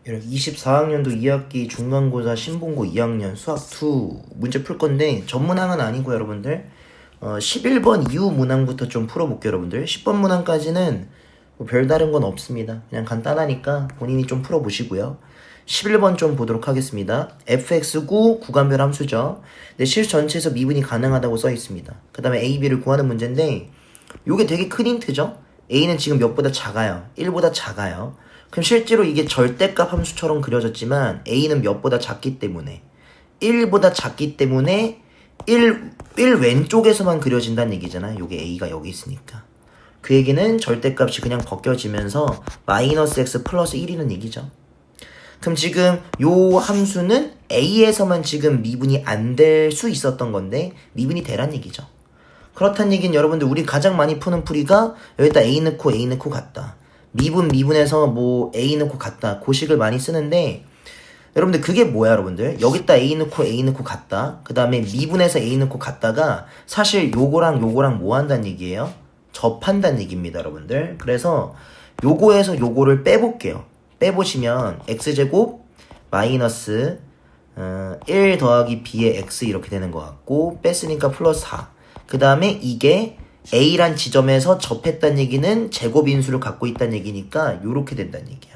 24학년도 2학기 중간고사 신본고 2학년 수학 2 문제 풀 건데 전문항은 아니고 여러분들 11번 이후 문항부터 좀 풀어볼게요. 여러분들 10번 문항까지는 뭐 별다른 건 없습니다. 그냥 간단하니까 본인이 좀 풀어보시고요. 11번 좀 보도록 하겠습니다. fx9 구간별 함수죠. 근데 실 전체에서 미분이 가능하다고 써 있습니다. 그 다음에 a, b를 구하는 문제인데 요게 되게 큰 힌트죠. a는 지금 몇보다 작아요. 1보다 작아요. 그럼 실제로 이게 절대값 함수처럼 그려졌지만 a는 몇보다 작기 때문에 1보다 작기 때문에 1 왼쪽에서만 그려진다는 얘기잖아요. 요게 a가 여기 있으니까. 그 얘기는 절대값이 그냥 벗겨지면서 마이너스 x 플러스 1이라는 얘기죠. 그럼 지금 요 함수는 a에서만 지금 미분이 안 될 수 있었던 건데 미분이 되란 얘기죠. 그렇다는 얘기는 여러분들 우리 가장 많이 푸는 풀이가 여기다 a 넣고 같다. 미분에서 뭐 a 넣고 같다. 고식을 많이 쓰는데 여러분들 그게 뭐야 여러분들? 여기다 a 넣고 같다. 그 다음에 미분에서 a 넣고 같다가 사실 요거랑 뭐 한다는 얘기예요? 접한다는 얘기입니다 여러분들. 그래서 요거에서 요거를 빼볼게요. 빼보시면 x제곱 마이너스 1 더하기 b의 x 이렇게 되는 것 같고 뺐으니까 플러스 4. 그 다음에 이게 A란 지점에서 접했다는 얘기는 제곱인수를 갖고 있다는 얘기니까 요렇게 된다는 얘기야.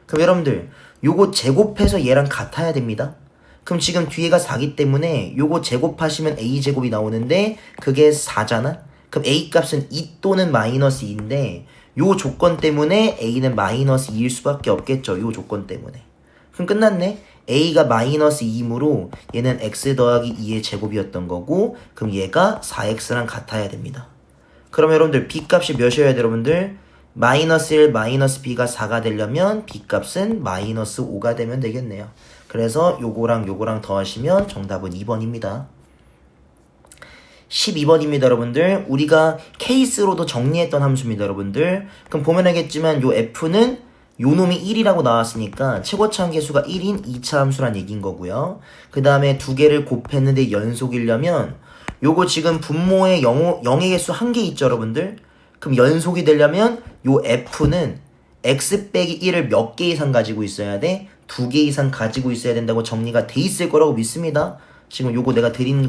그럼 여러분들 요거 제곱해서 얘랑 같아야 됩니다. 그럼 지금 뒤에가 4기 때문에 요거 제곱하시면 A제곱이 나오는데 그게 4잖아? 그럼 A 값은 2 또는 마이너스 2인데 요 조건 때문에 A는 마이너스 2일 수밖에 없겠죠. 요 조건 때문에. 그럼 끝났네. A가 마이너스 2이므로 얘는 x 더하기 2의 제곱이었던 거고 그럼 얘가 4x랑 같아야 됩니다. 그럼 여러분들 B값이 몇이어야 돼 여러분들? 마이너스 1, 마이너스 B가 4가 되려면 B값은 마이너스 5가 되면 되겠네요. 그래서 요거랑 더하시면 정답은 2번입니다. 12번입니다 여러분들. 우리가 케이스로도 정리했던 함수입니다 여러분들. 그럼 보면 알겠지만 요 F는 요 놈이 1이라고 나왔으니까 최고차 함계수가 1인 2차 함수란 얘기인 거고요. 그 다음에 두 개를 곱했는데 연속이려면 요거 지금 분모에 0의 개수 1개 있죠 여러분들. 그럼 연속이 되려면 요 F는 x 빼기 1을 몇 개 이상 가지고 있어야 돼? 2개 이상 가지고 있어야 된다고 정리가 돼 있을 거라고 믿습니다. 지금 요거 내가 드린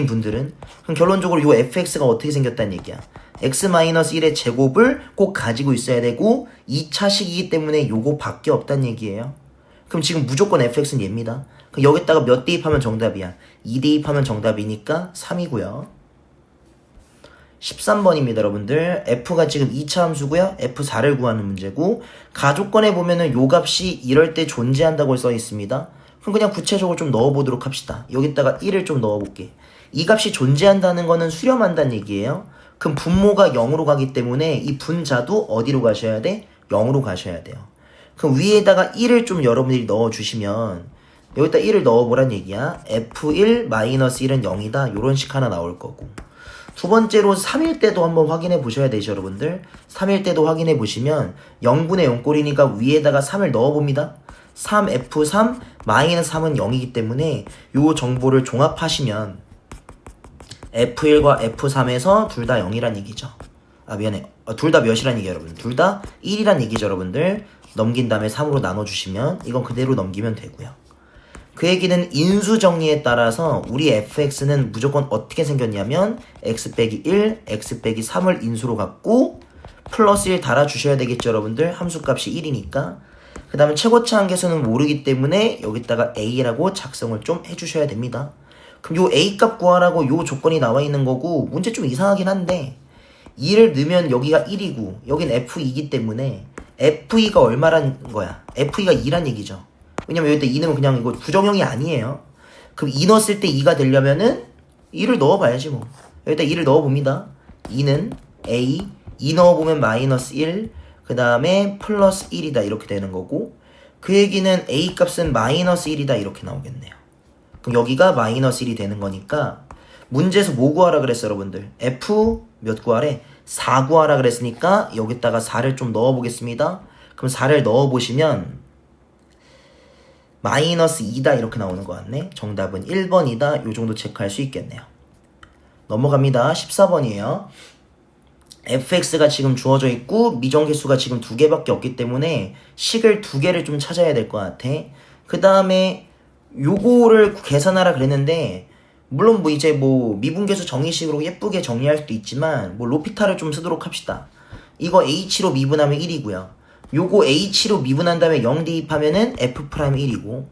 분들은 그럼 결론적으로 요 fx가 어떻게 생겼다는 얘기야. x-1의 제곱을 꼭 가지고 있어야 되고 2차식이기 때문에 요거 밖에 없다는 얘기예요. 그럼 지금 무조건 fx는 얘입니다. 그럼 여기다가 몇 대입하면 정답이야? 2 대입하면 정답이니까 3이고요. 13번입니다 여러분들. f가 지금 2차 함수고요. f4를 구하는 문제고 가족권에 보면은 요 값이 이럴 때 존재한다고 써 있습니다. 그럼 그냥 구체적으로 좀 넣어보도록 합시다. 여기다가 1을 좀 넣어볼게. 이 값이 존재한다는 거는 수렴한다는 얘기예요. 그럼 분모가 0으로 가기 때문에 이 분자도 어디로 가셔야 돼? 0으로 가셔야 돼요. 그럼 위에다가 1을 좀 여러분들이 넣어주시면 여기다 1을 넣어보란 얘기야. f1-1은 0이다. 요런 식 하나 나올 거고 두 번째로 3일 때도 한번 확인해 보셔야 되죠 여러분들. 3일 때도 확인해 보시면 0분의 0꼴이니까 위에다가 3을 넣어봅니다. 3f3 -3은 0이기 때문에 요 정보를 종합하시면 F1과 F3에서 둘 다 0이란 얘기죠. 아 미안해. 둘 다 몇이란 얘기야 여러분. 둘 다 1이란 얘기죠 여러분들. 넘긴 다음에 3으로 나눠주시면 이건 그대로 넘기면 되고요. 그 얘기는 인수 정리에 따라서 우리 fx는 무조건 어떻게 생겼냐면 x 빼기 1, x 빼기 3을 인수로 갖고 플러스 1 달아주셔야 되겠죠 여러분들. 함수값이 1이니까. 그 다음에 최고차 함계수는 모르기 때문에 여기다가 a라고 작성을 좀 해주셔야 됩니다. 그럼 요 A값 구하라고 요 조건이 나와 있는 거고 문제 좀 이상하긴 한데 2를 넣으면 여기가 1이고 여긴 F2이기 때문에 F2가 얼마란 거야? F2가 2란 얘기죠. 왜냐면 여기다 2 넣으면 그냥 이거 부정형이 아니에요. 그럼 2 넣었을 때 2가 되려면은 2를 넣어봐야지 뭐. 여기다 2를 넣어봅니다. 2는 A 2 넣어보면 마이너스 1 그 다음에 플러스 1이다 이렇게 되는 거고 그 얘기는 A값은 마이너스 1이다 이렇게 나오겠네요. 그럼 여기가 마이너스 1이 되는 거니까 문제에서 뭐 구하라 그랬어 여러분들? F 몇 구하래? 4 구하라 그랬으니까 여기다가 4를 좀 넣어보겠습니다. 그럼 4를 넣어보시면 마이너스 2다 이렇게 나오는 것 같네. 정답은 1번이다. 요 정도 체크할 수 있겠네요. 넘어갑니다. 14번이에요. fx가 지금 주어져 있고 미정계수가 지금 2개밖에 없기 때문에 식을 2개를 좀 찾아야 될 것 같아. 그 다음에 요거를 계산하라 그랬는데 물론 뭐 이제 뭐 미분계수 정의식으로 예쁘게 정리할 수도 있지만 뭐 로피탈을 좀 쓰도록 합시다. 이거 h로 미분하면 1이고요. 요거 h로 미분한 다음에 0 대입하면은 f'1이고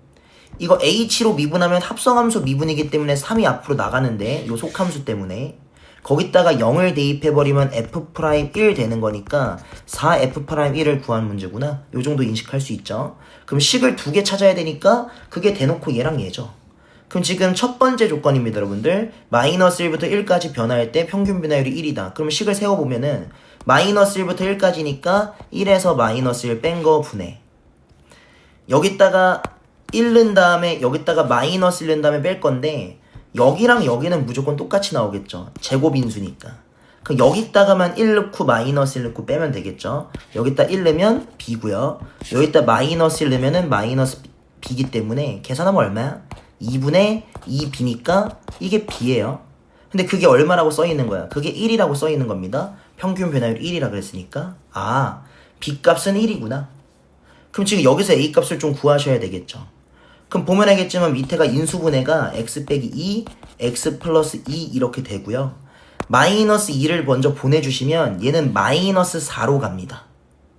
이거 h로 미분하면 합성함수 미분이기 때문에 3이 앞으로 나가는데 요 속함수 때문에 거기다가 0을 대입해버리면 f'1 되는 거니까 4f'1을 구하는 문제구나. 요 정도 인식할 수 있죠. 그럼 식을 2개 찾아야 되니까 그게 대놓고 얘랑 얘죠. 그럼 지금 첫 번째 조건입니다, 여러분들. 마이너스 1부터 1까지 변화할 때 평균 변화율이 1이다. 그럼 식을 세워보면은 마이너스 1부터 1까지니까 1에서 마이너스 1 뺀 거 분해. 여기다가 1 넣은 다음에 여기다가 마이너스 1 넣은 다음에 뺄 건데 여기랑 여기는 무조건 똑같이 나오겠죠. 제곱인수니까. 그럼 여기다가만 1 넣고 마이너스 1 넣고 빼면 되겠죠. 여기다 1 넣으면 b고요. 여기다 마이너스 1 넣으면은 마이너스 b이기 때문에 계산하면 얼마야? 2분의 2b니까 이게 b예요. 근데 그게 얼마라고 써있는 거야? 그게 1이라고 써있는 겁니다. 평균 변화율 1이라 그랬으니까 아, b 값은 1이구나. 그럼 지금 여기서 a 값을 좀 구하셔야 되겠죠. 그럼 보면 알겠지만 밑에가 인수분해가 x 빼기 2, x 플러스 2 이렇게 되고요. 마이너스 2를 먼저 보내주시면 얘는 마이너스 4로 갑니다.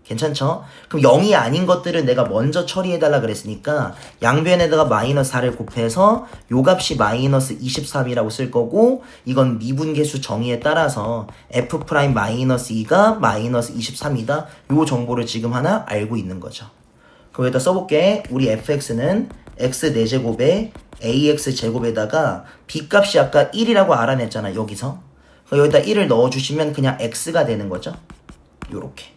괜찮죠? 그럼 0이 아닌 것들은 내가 먼저 처리해달라 그랬으니까 양변에다가 마이너스 4를 곱해서 요 값이 마이너스 23이라고 쓸 거고 이건 미분계수 정의에 따라서 f' 마이너스 2가 마이너스 23이다. 요 정보를 지금 하나 알고 있는 거죠. 그럼 여기다 써볼게. 우리 fx는 x 4제곱에 ax 제곱에다가 b값이 아까 1이라고 알아냈잖아. 여기서 여기다 1을 넣어주시면 그냥 x가 되는 거죠. 요렇게.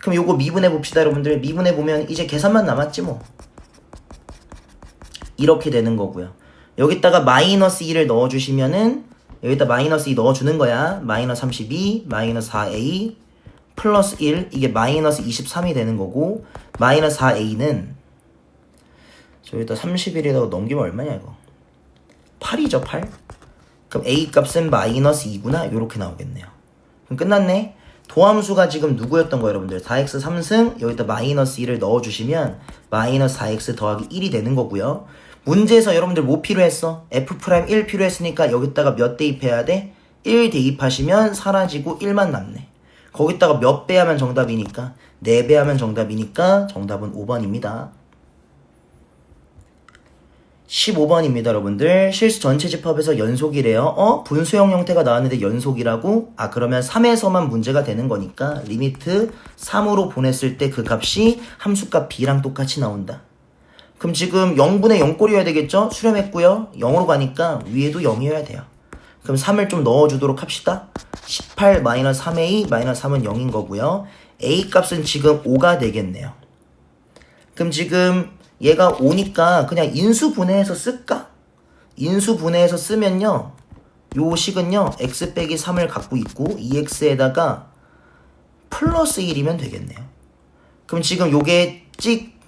그럼 요거 미분해 봅시다, 여러분들. 미분해 보면 이제 계산만 남았지 뭐. 이렇게 되는 거고요. 여기다가 마이너스 2를 넣어주시면은 여기다 마이너스 2 넣어주는 거야. 마이너스 32, 마이너스 4a 플러스 1 이게 마이너스 23이 되는 거고 마이너스 4a는 여기다 31에다가 넘기면 얼마냐 이거 8이죠 8. 그럼 a 값은 마이너스 2구나 요렇게 나오겠네요. 그럼 끝났네. 도함수가 지금 누구였던 거예요, 여러분들? 4x 3승 여기다 마이너스 2를 넣어주시면 마이너스 4x 더하기 1이 되는 거고요. 문제에서 여러분들 뭐 필요했어? f'1 필요했으니까 여기다가 몇 대입해야 돼? 1 대입하시면 사라지고 1만 남네. 거기다가 몇 배 하면 정답이니까 4배 하면 정답이니까 정답은 5번입니다. 15번입니다, 여러분들. 실수 전체 집합에서 연속이래요. 분수형 형태가 나왔는데 연속이라고? 아, 그러면 3에서만 문제가 되는 거니까 리미트 3으로 보냈을 때 그 값이 함수값 b랑 똑같이 나온다. 그럼 지금 0분의 0꼴이어야 되겠죠? 수렴했고요. 0으로 가니까 위에도 0이어야 돼요. 그럼 3을 좀 넣어주도록 합시다. 18 마이너스 3a 마이너스 3은 0인 거고요. a 값은 지금 5가 되겠네요. 그럼 지금 얘가 5니까 그냥 인수분해해서 쓸까? 인수분해해서 쓰면요. 요 식은요. x 빼기 3을 갖고 있고 2x에다가 플러스 1이면 되겠네요. 그럼 지금 요게 찍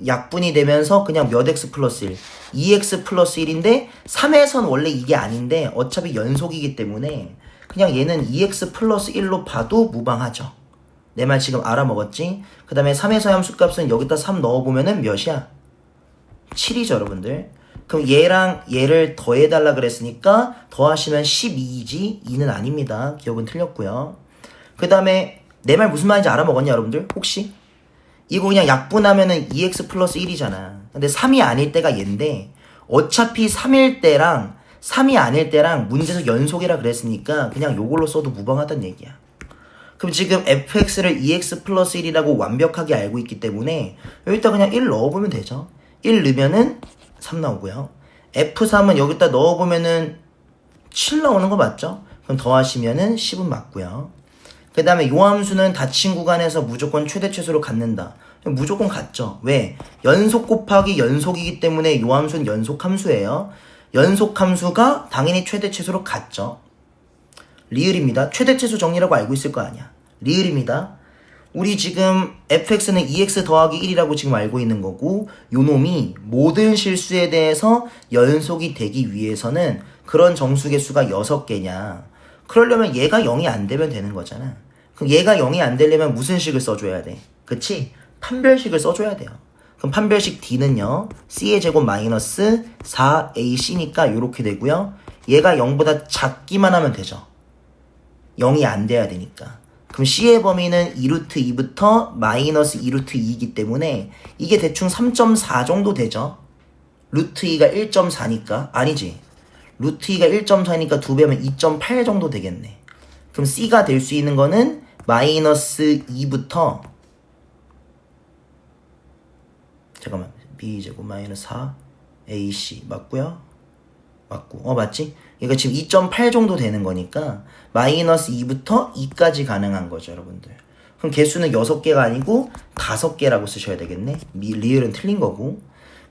약분이 되면서 그냥 몇 x 플러스 1 2x 플러스 1인데 3에선 원래 이게 아닌데 어차피 연속이기 때문에 그냥 얘는 2x 플러스 1로 봐도 무방하죠. 내 말 지금 알아먹었지? 그 다음에 3에서의 함수값은 여기다 3 넣어보면은 몇이야? 7이죠, 여러분들. 그럼 얘랑 얘를 더해달라 그랬으니까 더하시면 12이지 2는 아닙니다. 기억은 틀렸고요. 그 다음에 내 말 무슨 말인지 알아먹었냐, 여러분들? 혹시? 이거 그냥 약분하면은 2x 플러스 1이잖아. 근데 3이 아닐 때가 얘인데 어차피 3일 때랑 3이 아닐 때랑 문제에서 연속이라 그랬으니까 그냥 요걸로 써도 무방하다는 얘기야. 그럼 지금 fx를 2x 플러스 1이라고 완벽하게 알고 있기 때문에 여기다 그냥 1 넣어보면 되죠. 1 넣으면은 3 나오고요. f3은 여기다 넣어보면은 7 나오는 거 맞죠? 그럼 더하시면은 10은 맞고요. 그 다음에 요 함수는 닫힌 구간에서 무조건 최대 최소로 갖는다. 무조건 같죠. 왜? 연속 곱하기 연속이기 때문에 요 함수는 연속 함수예요. 연속 함수가 당연히 최대 최소로 같죠. 리을입니다. 최대 최소 정리라고 알고 있을 거 아니야. 리을입니다. 우리 지금 fx는 2x 더하기 1이라고 지금 알고 있는 거고 요 놈이 모든 실수에 대해서 연속이 되기 위해서는 그런 정수개수가 6개냐. 그러려면 얘가 0이 안 되면 되는 거잖아. 그럼 얘가 0이 안 되려면 무슨 식을 써줘야 돼? 그치? 판별식을 써줘야 돼요. 그럼 판별식 D는요. C의 제곱 마이너스 4AC니까 요렇게 되고요. 얘가 0보다 작기만 하면 되죠. 0이 안 돼야 되니까. 그럼 C의 범위는 2루트 2부터 마이너스 2루트 2이기 때문에 이게 대충 3.4 정도 되죠. 루트 2가 1.4니까 아니지. 루트 2가 1.4니까 2배면 2.8 정도 되겠네. 그럼 C가 될 수 있는 거는 마이너스 2부터 잠깐만 B제곱 마이너스 4 AC 맞고요? 맞고 맞지? 얘가 지금 2.8 정도 되는 거니까 마이너스 2부터 2까지 가능한 거죠 여러분들. 그럼 개수는 6개가 아니고 5개라고 쓰셔야 되겠네. 리을은 틀린 거고.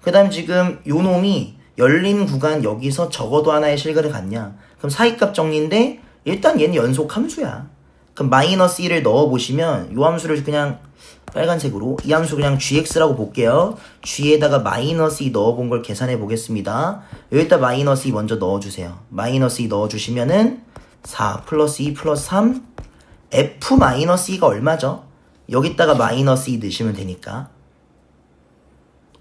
그 다음 지금 요 놈이 열린 구간 여기서 적어도 하나의 실근을 갖냐. 그럼 사이값 정리인데 일단 얘는 연속 함수야. 그럼 마이너스 1을 넣어보시면 요 함수를 그냥 빨간색으로 이 함수 그냥 gx라고 볼게요. g에다가 마이너스 2 넣어본 걸 계산해 보겠습니다. 여기다 마이너스 2 먼저 넣어주세요. 마이너스 2 넣어주시면은 4 플러스 2 플러스 3 f 마이너스 2가 얼마죠? 여기다가 마이너스 2 넣으시면 되니까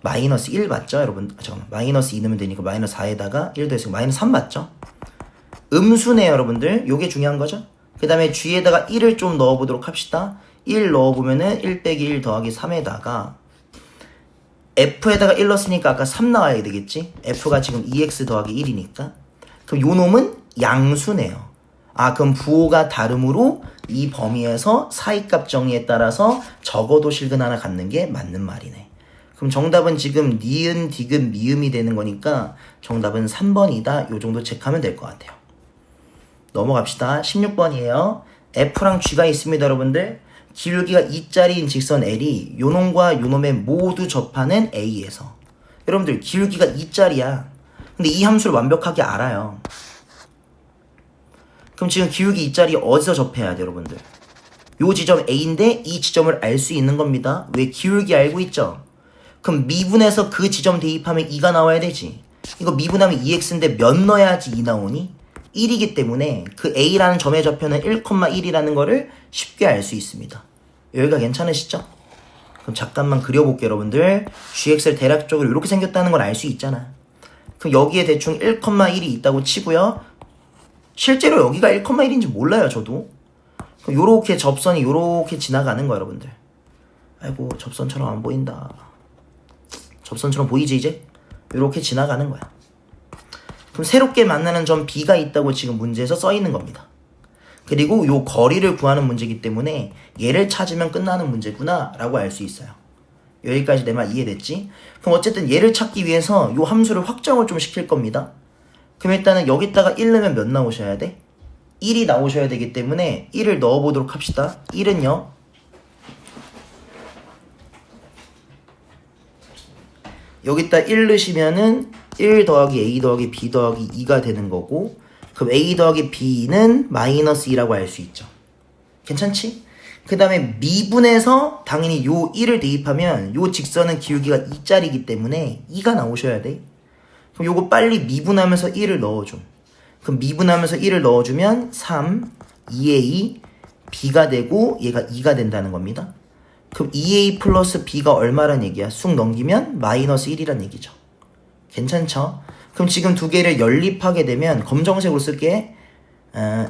마이너스 1 맞죠 여러분? 잠깐만 마이너스 2 넣으면 되니까 마이너스 4에다가 1 더해서 마이너스 3 맞죠? 음수네요 여러분들. 요게 중요한 거죠. 그 다음에 g에다가 1을 좀 넣어보도록 합시다. 1 넣어보면은 1 빼기 1 더하기 3에다가 f에다가 1 넣었으니까 아까 3 나와야 되겠지? f가 지금 2x 더하기 1이니까 그럼 요 놈은 양수네요. 아 그럼 부호가 다름으로 이 범위에서 사이값 정리에 따라서 적어도 실근 하나 갖는 게 맞는 말이네. 그럼 정답은 지금 니은, 디귿, 미음이 되는 거니까 정답은 3번이다. 요 정도 체크하면 될 것 같아요. 넘어갑시다. 16번이에요. F랑 G가 있습니다 여러분들. 기울기가 2짜리인 직선 L이 요놈과 요놈에 모두 접하는 A에서 여러분들 기울기가 2짜리야. 근데 이 함수를 완벽하게 알아요. 그럼 지금 기울기 2짜리 어디서 접해야 돼 여러분들? 요 지점 A인데 이 지점을 알 수 있는 겁니다. 왜? 기울기 알고 있죠? 그럼 미분해서 그 지점 대입하면 2가 나와야 되지. 이거 미분하면 2x인데 몇 넣어야지 2 나오니? 1이기 때문에 그 A라는 점의 좌표는 1,1이라는 거를 쉽게 알 수 있습니다. 여기가 괜찮으시죠? 그럼 잠깐만 그려볼게요 여러분들. gx를 대략적으로 이렇게 생겼다는 걸 알 수 있잖아. 그럼 여기에 대충 1,1이 있다고 치고요. 실제로 여기가 1,1인지 몰라요 저도. 그럼 요렇게 접선이 요렇게 지나가는 거야 여러분들. 아이고 접선처럼 안 보인다. 접선처럼 보이지 이제? 요렇게 지나가는 거야. 그럼 새롭게 만나는 점 B가 있다고 지금 문제에서 써 있는 겁니다. 그리고 요 거리를 구하는 문제이기 때문에 얘를 찾으면 끝나는 문제구나 라고 알 수 있어요. 여기까지 내 말 이해됐지? 그럼 어쨌든 얘를 찾기 위해서 요 함수를 확정을 좀 시킬 겁니다. 그럼 일단은 여기다가 1 넣으면 몇 나오셔야 돼? 1이 나오셔야 되기 때문에 1을 넣어보도록 합시다. 1은요 여기다 1 넣으시면은 1 더하기 A 더하기 B 더하기 2가 되는 거고 그럼 A 더하기 B는 마이너스 2라고 알 수 있죠. 괜찮지? 그 다음에 미분해서 당연히 요 1을 대입하면 요 직선은 기울기가 2짜리이기 때문에 2가 나오셔야 돼. 그럼 요거 빨리 미분하면서 1을 넣어줘. 그럼 미분하면서 1을 넣어주면 3, 2A, B가 되고 얘가 2가 된다는 겁니다. 그럼 2A 플러스 B가 얼마란 얘기야? 쑥 넘기면 마이너스 1이란 얘기죠. 괜찮죠? 그럼 지금 두 개를 연립하게 되면 검정색으로 쓸게.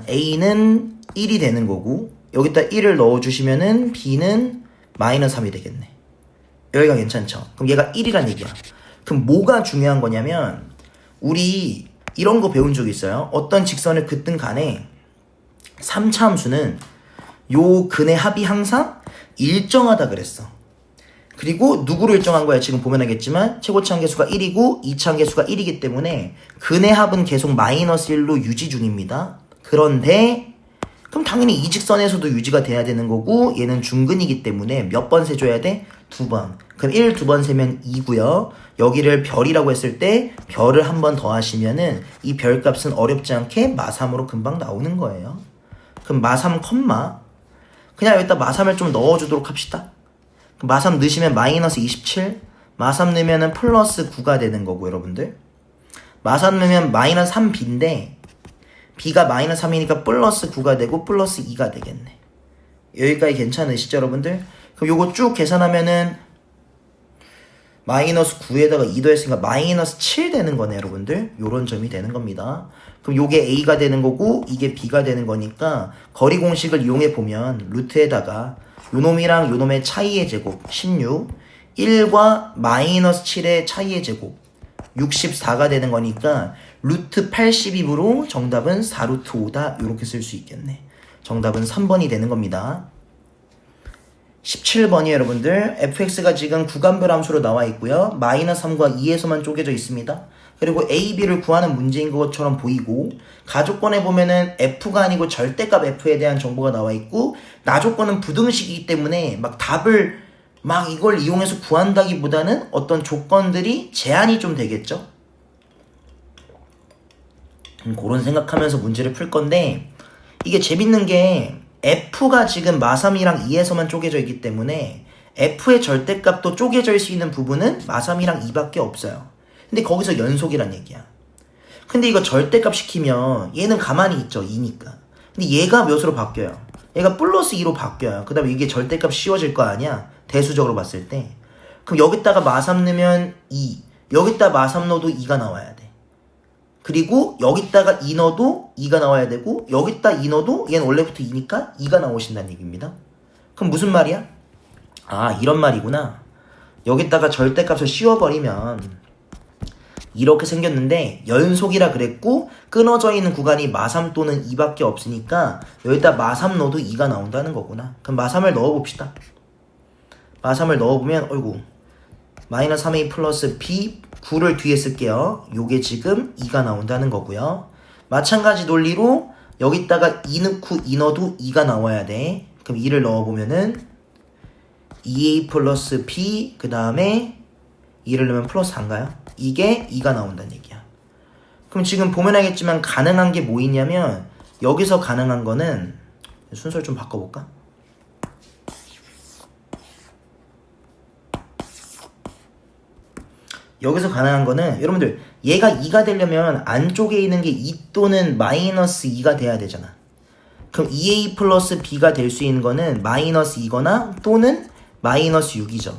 A는 1이 되는 거고 여기다 1을 넣어주시면은 B는 마이너스 3이 되겠네. 여기가 괜찮죠? 그럼 얘가 1이란 얘기야. 그럼 뭐가 중요한 거냐면 우리 이런 거 배운 적 있어요. 어떤 직선을 긋든 간에 3차 함수는 요 근의 합이 항상 일정하다 그랬어. 그리고 누구로 일정한 거야? 지금 보면 알겠지만 최고치 한계수가 1이고 2차 한계수가 1이기 때문에 근의 합은 계속 마이너스 1로 유지 중입니다. 그런데 그럼 당연히 이 직선에서도 유지가 돼야 되는 거고 얘는 중근이기 때문에 몇 번 세줘야 돼? 2번. 그럼 1 2번 세면 2고요. 여기를 별이라고 했을 때 별을 한 번 더 하시면은 이 별값은 어렵지 않게 마3으로 금방 나오는 거예요. 그럼 마3 컴마 그냥 여기다 마3을 좀 넣어주도록 합시다. 마3 넣으시면 마이너스 27 마3 넣으면 플러스 9가 되는 거고 여러분들 마3 넣으면 마이너스 3b인데 b가 마이너스 3이니까 플러스 9가 되고 플러스 2가 되겠네. 여기까지 괜찮으시죠 여러분들? 그럼 요거 쭉 계산하면은 마이너스 9에다가 2 더했으니까 마이너스 7 되는 거네 여러분들. 요런 점이 되는 겁니다. 그럼 요게 a가 되는 거고 이게 b가 되는 거니까 거리 공식을 이용해 보면 루트에다가 요놈이랑 요놈의 차이의 제곱 16, 1과 마이너스 7의 차이의 제곱 64가 되는 거니까 루트 82으로 정답은 4루트 5다 이렇게 쓸 수 있겠네. 정답은 3번이 되는 겁니다. 17번이 여러분들 fx가 지금 구간별 함수로 나와 있고요. 마이너스 3과 2에서만 쪼개져 있습니다. 그리고 a, b를 구하는 문제인 것처럼 보이고 가조건에 보면은 f가 아니고 절대값 f에 대한 정보가 나와 있고 나조건은 부등식이기 때문에 막 답을 막 이걸 이용해서 구한다기보다는 어떤 조건들이 제한이 좀 되겠죠. 그런 생각하면서 문제를 풀 건데 이게 재밌는 게 f가 지금 마3이랑 2에서만 쪼개져 있기 때문에 f의 절대값도 쪼개져 수 있는 부분은 마3이랑 2밖에 없어요. 근데 거기서 연속이란 얘기야. 근데 이거 절대값 시키면 얘는 가만히 있죠. 2니까. 근데 얘가 몇으로 바뀌어요? 얘가 플러스 2로 바뀌어요. 그 다음에 이게 절대값 씌워질 거 아니야? 대수적으로 봤을 때. 그럼 여기다가 마3 넣으면 2. 여기다 마3 넣어도 2가 나와야 돼. 그리고 여기다가 2 넣어도 2가 나와야 되고 여기다 2 넣어도 얘는 원래부터 2니까 2가 나오신다는 얘기입니다. 그럼 무슨 말이야? 아 이런 말이구나. 여기다가 절대값을 씌워버리면 이렇게 생겼는데 연속이라 그랬고 끊어져 있는 구간이 마3 또는 2밖에 없으니까 여기다 마3 넣어도 2가 나온다는 거구나. 그럼 마3을 넣어봅시다. 마3을 넣어보면 어이구 마이너스 3a 플러스 b 9를 뒤에 쓸게요. 요게 지금 2가 나온다는 거고요. 마찬가지 논리로 여기다가 2 넣고 2 넣어도 2가 나와야 돼. 그럼 2를 넣어보면은 2a 플러스 b 그 다음에 2를 넣으면 플러스 4인가요? 이게 2가 나온다는 얘기야. 그럼 지금 보면 알겠지만 가능한 게 뭐 있냐면 여기서 가능한 거는 순서를 좀 바꿔볼까? 여기서 가능한 거는 여러분들 얘가 2가 되려면 안쪽에 있는 게 2 또는 마이너스 2가 돼야 되잖아. 그럼 2a 플러스 b가 될 수 있는 거는 마이너스 2거나 또는 마이너스 6이죠.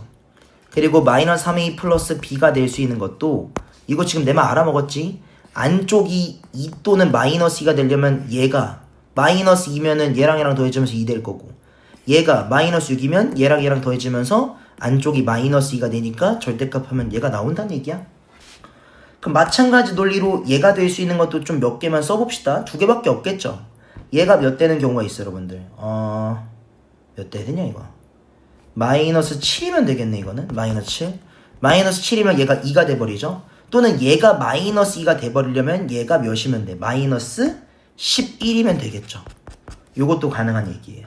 그리고 마이너스 3a 플러스 b가 될 수 있는 것도 이거 지금 내 말 알아먹었지? 안쪽이 2 또는 마이너스 2가 되려면 얘가 마이너스 2면은 얘랑 더해지면서 2 될 거고 얘가 마이너스 6이면 얘랑 더해지면서 안쪽이 마이너스 2가 되니까 절대값 하면 얘가 나온다는 얘기야. 그럼 마찬가지 논리로 얘가 될 수 있는 것도 좀 몇 개만 써봅시다. 2개밖에 없겠죠. 얘가 몇 되는 경우가 있어 여러분들. 몇 대 되냐 이거. 마이너스 7이면 되겠네 이거는. 마이너스 7. 마이너스 7이면 얘가 2가 돼버리죠. 또는 얘가 마이너스 2가 돼버리려면 얘가 몇이면 돼? 마이너스 11이면 되겠죠. 요것도 가능한 얘기예요.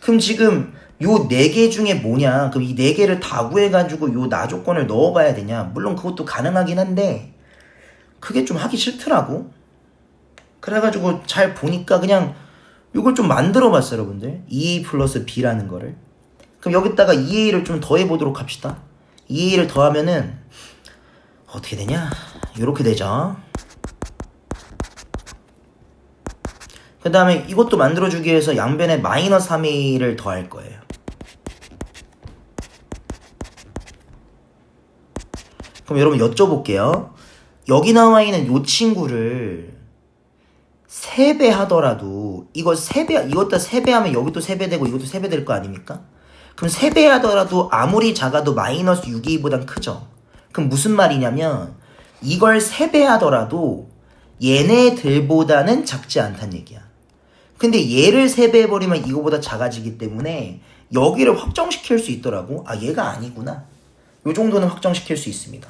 그럼 지금 요 4개 중에 뭐냐? 그럼 이 4개를 다 구해가지고 요 나조건을 넣어봐야 되냐? 물론 그것도 가능하긴 한데 그게 좀 하기 싫더라고. 그래가지고 잘 보니까 그냥 요걸 좀 만들어봤어요 여러분들. 2a 플러스 b라는 거를. 그럼 여기다가 2a를 좀 더해보도록 합시다. 2a를 더하면은 어떻게 되냐? 요렇게 되죠. 그 다음에 이것도 만들어주기 위해서 양변에 마이너스 3a를 더할 거예요. 그럼 여러분 여쭤볼게요. 여기 나와 있는 요 친구를 3배 하더라도 이거 3배, 이것도 3배 하면 여기도 3배 되고 이것도 3배 될 거 아닙니까? 그럼 3배 하더라도 아무리 작아도 마이너스 6a보단 크죠. 그럼 무슨 말이냐면 이걸 3배 하더라도 얘네들보다는 작지 않다는 얘기야. 근데 얘를 3배 해버리면 이거보다 작아지기 때문에 여기를 확정시킬 수 있더라고. 아 얘가 아니구나. 요 정도는 확정시킬 수 있습니다.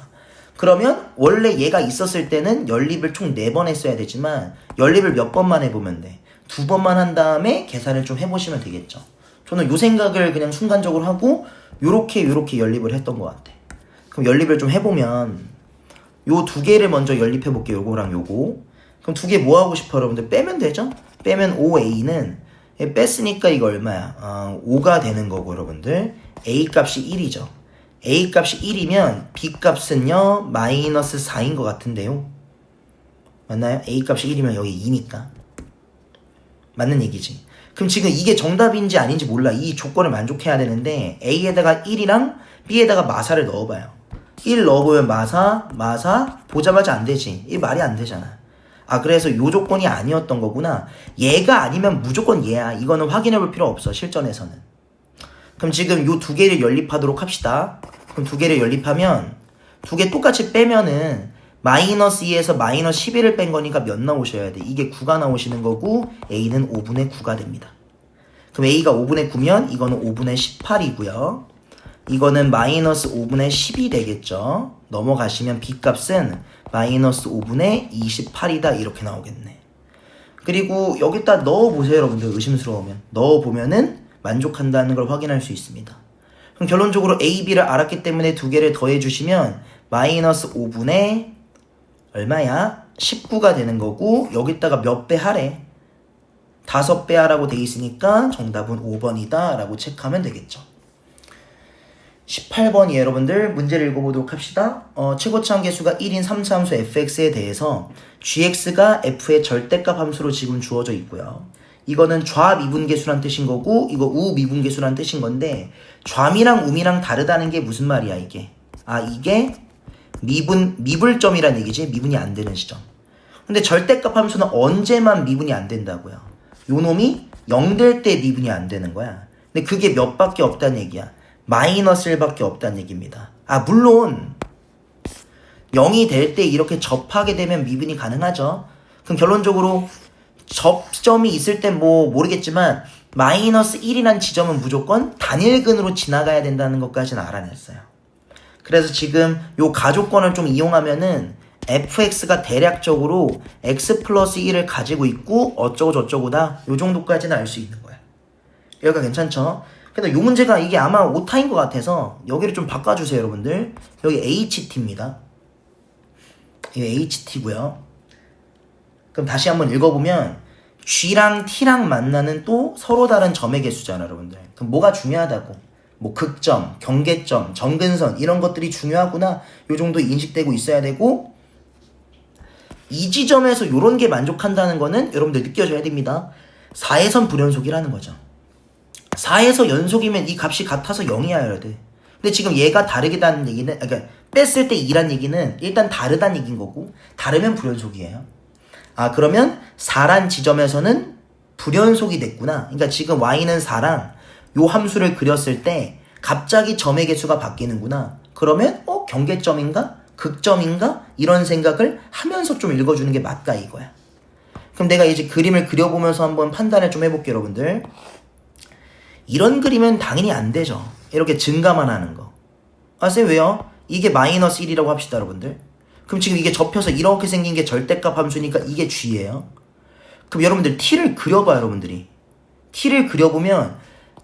그러면 원래 얘가 있었을 때는 연립을 총 4번 했어야 되지만 연립을 몇 번만 해보면 돼. 2번만 한 다음에 계산을 좀 해보시면 되겠죠. 저는 요 생각을 그냥 순간적으로 하고 요렇게 연립을 했던 것 같아. 그럼 연립을 좀 해보면 요 2개를 먼저 연립해볼게요. 요거랑 요거. 그럼 2개 뭐 하고 싶어 여러분들? 빼면 되죠? 빼면 5a는 뺐으니까 이거 얼마야? 5가 되는 거고 여러분들 a 값이 1이죠. a 값이 1이면 b 값은요 마이너스 4인 것 같은데요. 맞나요? A 값이 1이면 여기 2니까. 맞는 얘기지. 그럼 지금 이게 정답인지 아닌지 몰라. 이 조건을 만족해야 되는데 A에다가 1이랑 B에다가 마사를 넣어봐요. 1 넣어보면 마사 보자마자 안 되지. 이 말이 안 되잖아. 아, 그래서 요 조건이 아니었던 거구나. 얘가 아니면 무조건 얘야. 이거는 확인해 볼 필요 없어, 실전에서는. 그럼 지금 요 두 개를 연립하도록 합시다. 그럼 두 개를 연립하면 두 개 똑같이 빼면은 마이너스 2에서 마이너스 11을 뺀 거니까 몇 나오셔야 돼? 이게 9가 나오시는 거고 A는 5분의 9가 됩니다. 그럼 A가 5분의 9면 이거는 5분의 18이고요. 이거는 마이너스 5분의 10이 되겠죠. 넘어가시면 B 값은 마이너스 5분의 28이다 이렇게 나오겠네. 그리고 여기다 넣어보세요 여러분들. 의심스러우면 넣어보면은 만족한다는 걸 확인할 수 있습니다. 그럼 결론적으로 A, B를 알았기 때문에 두 개를 더해주시면 마이너스 5분의 얼마야? 19가 되는 거고 여기다가 몇 배 하래? 5배 하라고 돼 있으니까 정답은 5번이다 라고 체크하면 되겠죠. 18번이 여러분들 문제를 읽어보도록 합시다. 최고차원 계수가 1인 3차함수 fx에 대해서 gx가 f의 절대값 함수로 지금 주어져 있고요. 이거는 좌미분계수란 뜻인 거고 이거 우미분계수란 뜻인 건데 좌미랑 우미랑 다르다는 게 무슨 말이야 이게? 아, 이게 미불점이란 얘기지. 미분이 안 되는 시점. 근데 절대값 함수는 언제만 미분이 안 된다고요? 요 놈이 0 될 때 미분이 안 되는 거야. 근데 그게 몇 밖에 없다는 얘기야. 마이너스 1밖에 없다는 얘기입니다. 아, 물론 0이 될 때 이렇게 접하게 되면 미분이 가능하죠. 그럼 결론적으로 접점이 있을 땐 뭐 모르겠지만 마이너스 1이란 지점은 무조건 단일근으로 지나가야 된다는 것까지는 알아냈어요. 그래서 지금 요 가조건을 좀 이용하면은 fx가 대략적으로 x 플러스 1을 가지고 있고 어쩌고 저쩌고다 요 정도까지는 알 수 있는 거야. 여기가 괜찮죠? 근데 요 문제가 이게 아마 오타인 것 같아서 여기를 좀 바꿔주세요 여러분들. 여기 HT입니다. 이게 HT고요. 그럼 다시 한번 읽어보면 G랑 T랑 만나는 또 서로 다른 점의 개수잖아 여러분들. 그럼 뭐가 중요하다고? 뭐 극점, 경계점, 정근선 이런 것들이 중요하구나 요 정도 인식되고 있어야 되고 이 지점에서 요런 게 만족한다는 거는 여러분들 느껴줘야 됩니다. 4회선 불연속이라는 거죠. 4에서 연속이면 이 값이 같아서 0이어야 돼. 근데 지금 얘가 다르게다는 얘기는 그러니까 뺐을 때 2란 얘기는 일단 다르다는 얘기인 거고 다르면 불연속이에요. 아, 그러면 4란 지점에서는 불연속이 됐구나. 그러니까 지금 y는 4랑 요 함수를 그렸을 때 갑자기 점의 개수가 바뀌는구나. 그러면 경계점인가? 극점인가? 이런 생각을 하면서 좀 읽어주는 게 맞다 이거야. 그럼 내가 이제 그림을 그려보면서 한번 판단을 좀 해볼게요 여러분들. 이런 그림은 당연히 안 되죠. 이렇게 증가만 하는 거. 아, 쌤 왜요? 이게 마이너스 1이라고 합시다 여러분들. 그럼 지금 이게 접혀서 이렇게 생긴 게 절대값 함수니까 이게 g예요. 그럼 여러분들 t를 그려봐 여러분들이. t를 그려보면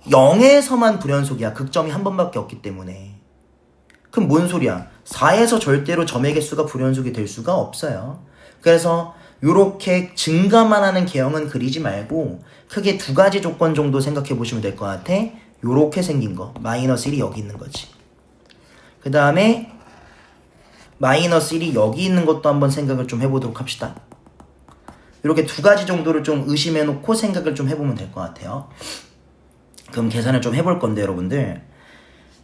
0에서만 불연속이야. 극점이 한 번밖에 없기 때문에. 그럼 뭔 소리야? 4에서 절대로 점의 개수가 불연속이 될 수가 없어요. 그래서 요렇게 증가만 하는 개형은 그리지 말고 크게 두 가지 조건 정도 생각해 보시면 될 것 같아. 요렇게 생긴 거 마이너스 1이 여기 있는 거지. 그 다음에 마이너스 1이 여기 있는 것도 한번 생각을 좀 해보도록 합시다. 이렇게 두 가지 정도를 좀 의심해 놓고 생각을 좀 해보면 될 것 같아요. 그럼 계산을 좀 해볼 건데 여러분들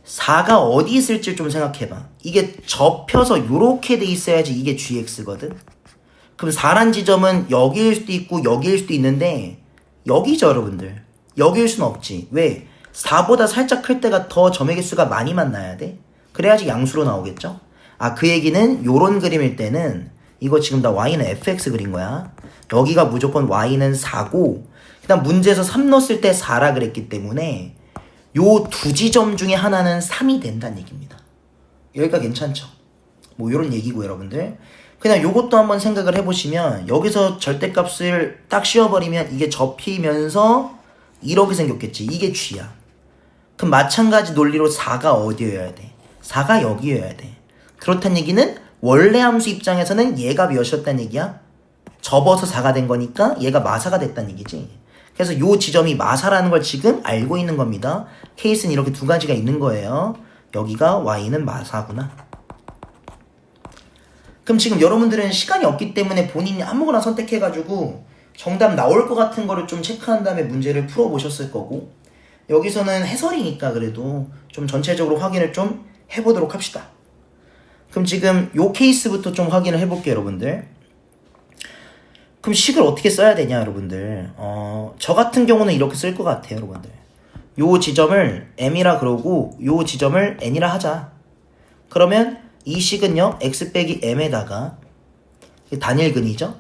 4가 어디 있을지 좀 생각해봐. 이게 접혀서 요렇게 돼 있어야지 이게 gx거든. 그럼 4란 지점은 여기일 수도 있고 여기일 수도 있는데 여기죠 여러분들. 여기일 수는 없지. 왜? 4보다 살짝 클 때가 더 점의 개수가 많이 만나야 돼. 그래야지 양수로 나오겠죠. 아, 그 얘기는 요런 그림일 때는 이거 지금 다 y는 fx 그린 거야. 여기가 무조건 y는 4고 그 다음 문제에서 3 넣었을 때 4라 그랬기 때문에 요 두 지점 중에 하나는 3이 된다는 얘기입니다. 여기가 괜찮죠? 뭐 요런 얘기고 여러분들. 그냥 요것도 한번 생각을 해보시면 여기서 절대값을 딱 씌워버리면 이게 접히면서 이렇게 생겼겠지. 이게 g야. 그럼 마찬가지 논리로 4가 어디여야 돼? 4가 여기여야 돼. 그렇다는 얘기는 원래 함수 입장에서는 얘가 몇이었다는 얘기야? 접어서 4가 된 거니까 얘가 마사가 됐다는 얘기지. 그래서 요 지점이 마사라는 걸 지금 알고 있는 겁니다. 케이스는 이렇게 두 가지가 있는 거예요. 여기가 y는 마사구나. 그럼 지금 여러분들은 시간이 없기 때문에 본인이 아무거나 선택해가지고 정답 나올 것 같은 거를 좀 체크한 다음에 문제를 풀어보셨을 거고, 여기서는 해설이니까 그래도 좀 전체적으로 확인을 좀 해보도록 합시다. 그럼 지금 요 케이스부터 좀 확인을 해볼게요, 여러분들. 그럼 식을 어떻게 써야 되냐, 여러분들. 저 같은 경우는 이렇게 쓸 것 같아요, 여러분들. 요 지점을 m이라 그러고 요 지점을 n이라 하자. 그러면 이 식은요, x 빼기 m에다가 단일근이죠?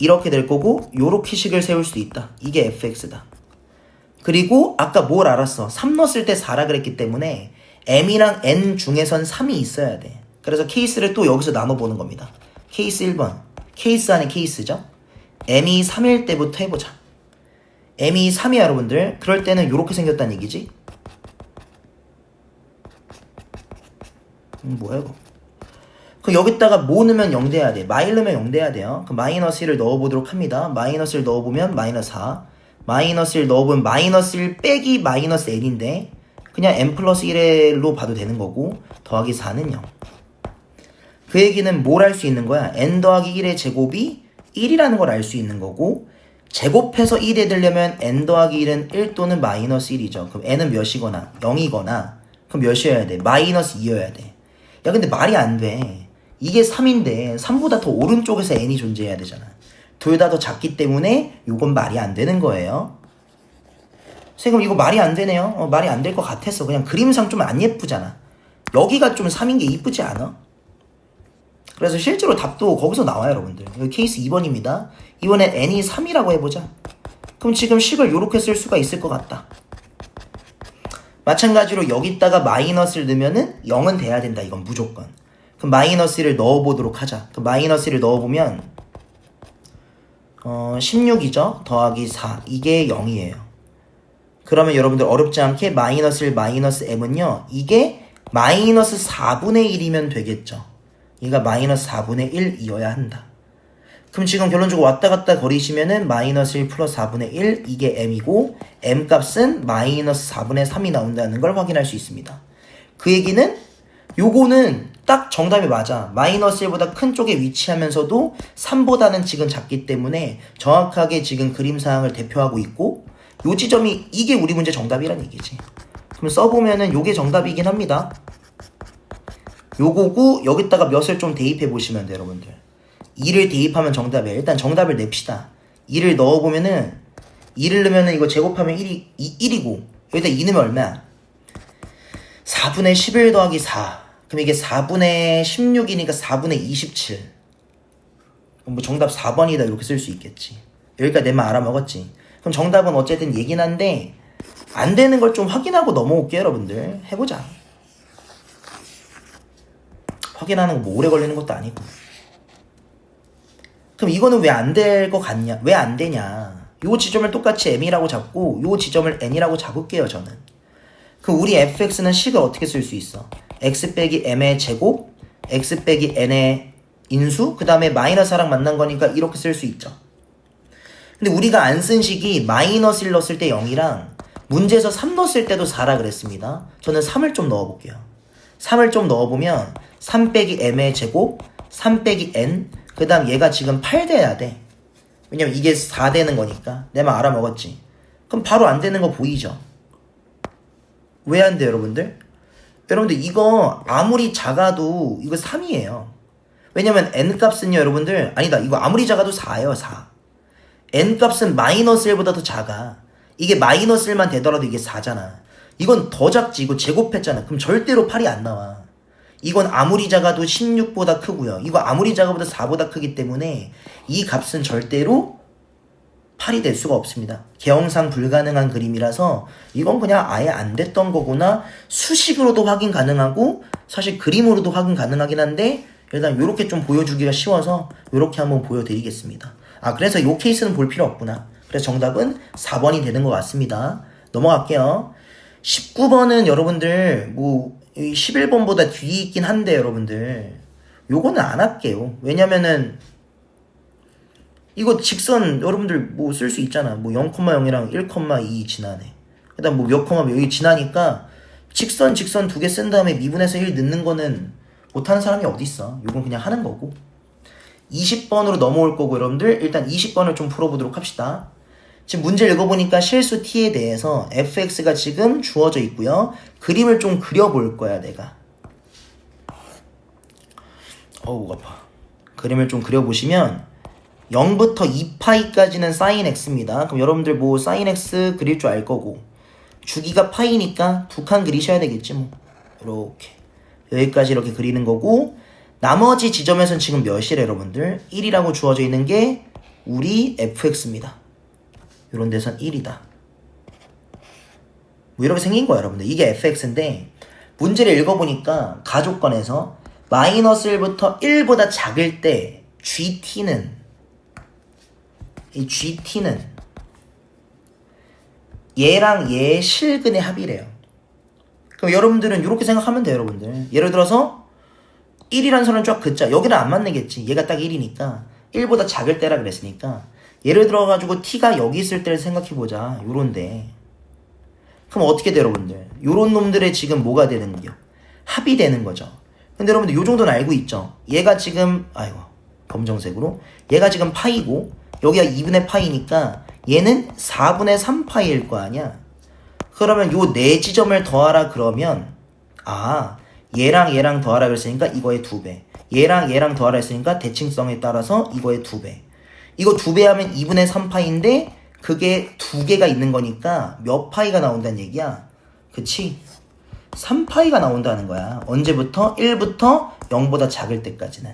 이렇게 될 거고 요렇게 식을 세울 수도 있다. 이게 fx다. 그리고 아까 뭘 알았어? 3 넣었을 때 4라 그랬기 때문에 m이랑 n 중에선 3이 있어야 돼. 그래서 케이스를 또 여기서 나눠보는 겁니다. 케이스 1번. 케이스 안에 케이스죠? m이 3일 때부터 해보자. m이 3이야, 여러분들. 그럴 때는 요렇게 생겼다는 얘기지. 뭐야 이거. 그럼 여기다가 뭐 넣으면 0 돼야 돼? 마일 넣으면 0 돼야 돼요. 그럼 마이너스 1을 넣어보도록 합니다. 마이너스 1 넣어보면 마이너스 4. 마이너스 1 넣어보면 마이너스 1 빼기 마이너스 n인데 그냥 n 플러스 1로 봐도 되는 거고, 더하기 4는 0. 그 얘기는 뭘 알 수 있는 거야? n 더하기 1의 제곱이 1이라는 걸 알 수 있는 거고, 제곱해서 1에 되려면 n 더하기 1은 1 또는 마이너스 1이죠. 그럼 n은 몇이거나 0이거나 그럼 몇이어야 돼? 마이너스 2여야 돼. 야 근데 말이 안 돼. 이게 3인데 3보다 더 오른쪽에서 n이 존재해야 되잖아. 둘 다 더 작기 때문에 요건 말이 안 되는 거예요. 선생님 이거 말이 안 되네요. 말이 안 될 것 같았어. 그냥 그림상 좀 안 예쁘잖아. 여기가 좀 3인 게 이쁘지 않아? 그래서 실제로 답도 거기서 나와요, 여러분들. 여기 케이스 2번입니다. 이번엔 n이 3이라고 해보자. 그럼 지금 식을 요렇게 쓸 수가 있을 것 같다. 마찬가지로 여기다가 마이너스를 넣으면은 0은 돼야 된다. 이건 무조건. 그럼 마이너스 1을 넣어보도록 하자. 그럼 마이너스 1을 넣어보면 16이죠? 더하기 4. 이게 0이에요. 그러면 여러분들 어렵지 않게 마이너스 1 마이너스 m은요, 이게 마이너스 4분의 1이면 되겠죠. 얘가 마이너스 4분의 1이어야 한다. 그럼 지금 결론적으로 왔다 갔다 거리시면은 마이너스 1 플러스 4분의 1, 이게 m이고 m 값은 마이너스 4분의 3이 나온다는 걸 확인할 수 있습니다. 그 얘기는 요거는 딱 정답이 맞아. 마이너스 1보다 큰 쪽에 위치하면서도 3보다는 지금 작기 때문에 정확하게 지금 그림상을 대표하고 있고, 요 지점이 이게 우리 문제 정답이란 얘기지. 그럼 써보면은 요게 정답이긴 합니다. 요거고 여기다가 몇을 좀 대입해 보시면 돼요, 여러분들. 2를 대입하면 정답이에요. 일단 정답을 냅시다. 2를 넣어보면은 2를 넣으면은 이거 제곱하면 1이고 여기다 2 넣으면 얼마야? 4분의 11 더하기 4. 그럼 이게 4분의 16이니까 4분의 27. 뭐 정답 4번이다 이렇게 쓸 수 있겠지. 여기까지 내 말 알아먹었지. 그럼 정답은 어쨌든 얘긴 한데 안 되는 걸 좀 확인하고 넘어올게요, 여러분들. 해보자. 확인하는 거 뭐 오래 걸리는 것도 아니고. 그럼 이거는 왜 안 될 것 같냐? 왜 안 되냐? 요 지점을 똑같이 m이라고 잡고 요 지점을 n이라고 잡을게요, 저는. 그럼 우리 fx는 식을 어떻게 쓸 수 있어? x 빼기 m의 제곱, x 빼기 n의 인수, 그 다음에 마이너스랑 만난 거니까 이렇게 쓸 수 있죠. 근데 우리가 안 쓴 식이 마이너스 1 넣었을 때 0이랑 문제에서 3 넣었을 때도 4라 그랬습니다. 저는 3을 좀 넣어볼게요. 3을 좀 넣어보면 3 빼기 m의 제곱, 3 빼기 n, 그 다음 얘가 지금 8 돼야 돼. 왜냐면 이게 4 되는 거니까. 내 말 알아먹었지. 그럼 바로 안 되는 거 보이죠? 왜 안 돼요, 여러분들? 여러분들 이거 아무리 작아도 이거 3이에요. 왜냐면 n값은요, 여러분들, 아니다, 이거 아무리 작아도 4예요, 4. n값은 마이너스 1보다 더 작아. 이게 마이너스 1만 되더라도 이게 4잖아. 이건 더 작지. 이거 제곱했잖아. 그럼 절대로 8이 안 나와. 이건 아무리 작아도 16보다 크고요. 이거 아무리 작아도 4보다 크기 때문에 이 값은 절대로 8이 될 수가 없습니다. 계형상 불가능한 그림이라서 이건 그냥 아예 안 됐던 거구나. 수식으로도 확인 가능하고 사실 그림으로도 확인 가능하긴 한데 일단 이렇게 좀 보여주기가 쉬워서 이렇게 한번 보여드리겠습니다. 그래서 이 케이스는 볼 필요 없구나. 그래서 정답은 4번이 되는 것 같습니다. 넘어갈게요. 19번은 여러분들 뭐 11번보다 뒤에 있긴 한데 여러분들 요거는 안 할게요. 왜냐면은 이거 직선 여러분들 뭐 쓸 수 있잖아. 뭐 0,0이랑 1,2 지나네. 그다음 뭐 몇 콤마 여기 지나니까 직선 두 개 쓴 다음에 미분해서 1 넣는 거는 못하는 사람이 어딨어. 요건 그냥 하는 거고. 20번으로 넘어올 거고 여러분들 일단 20번을 좀 풀어보도록 합시다. 지금 문제 읽어보니까 실수 t에 대해서 fx가 지금 주어져 있고요. 그림을 좀 그려볼 거야 내가. 목 아파. 그림을 좀 그려보시면 0부터 2파이까지는 sin x입니다. 그럼 여러분들 뭐 sin x 그릴 줄 알 거고 주기가 파이니까 두 칸 그리셔야 되겠지 뭐. 이렇게 여기까지 이렇게 그리는 거고 나머지 지점에서는 지금 몇이래 여러분들? 1이라고 주어져 있는 게 우리 fx입니다. 이런 데선 1이다. 뭐 이렇게 생긴 거야 여러분들. 이게 fx인데 문제를 읽어보니까 가족권에서 마이너스 1부터 1보다 작을 때 gt는 이 gt는 얘랑 얘의 실근의 합이래요. 그럼 여러분들은 이렇게 생각하면 돼요 여러분들. 예를 들어서 1이라는 선을 쫙 긋자. 여기는 안 맞는겠지. 얘가 딱 1이니까 1보다 작을 때라 그랬으니까 예를 들어가지고 t가 여기 있을 때를 생각해보자. 요런데 그럼 어떻게 돼요 여러분들? 요런 놈들의 지금 뭐가 되는겨? 합이 되는 거죠. 근데 여러분들 요 정도는 알고 있죠? 얘가 지금 검정색으로 얘가 지금 파이고 여기가 2분의 파이니까 얘는 4분의 3파이일 거 아니야? 그러면 요 네 지점을 더하라 그러면 얘랑 얘랑 더하라 그랬으니까 이거의 2배 얘랑 얘랑 더하라 했으니까 대칭성에 따라서 이거의 2배 이거 2배 하면 2분의 3파이인데 그게 2개가 있는 거니까 몇 파이가 나온다는 얘기야? 그치? 3파이가 나온다는 거야. 언제부터? 1부터 0보다 작을 때까지는.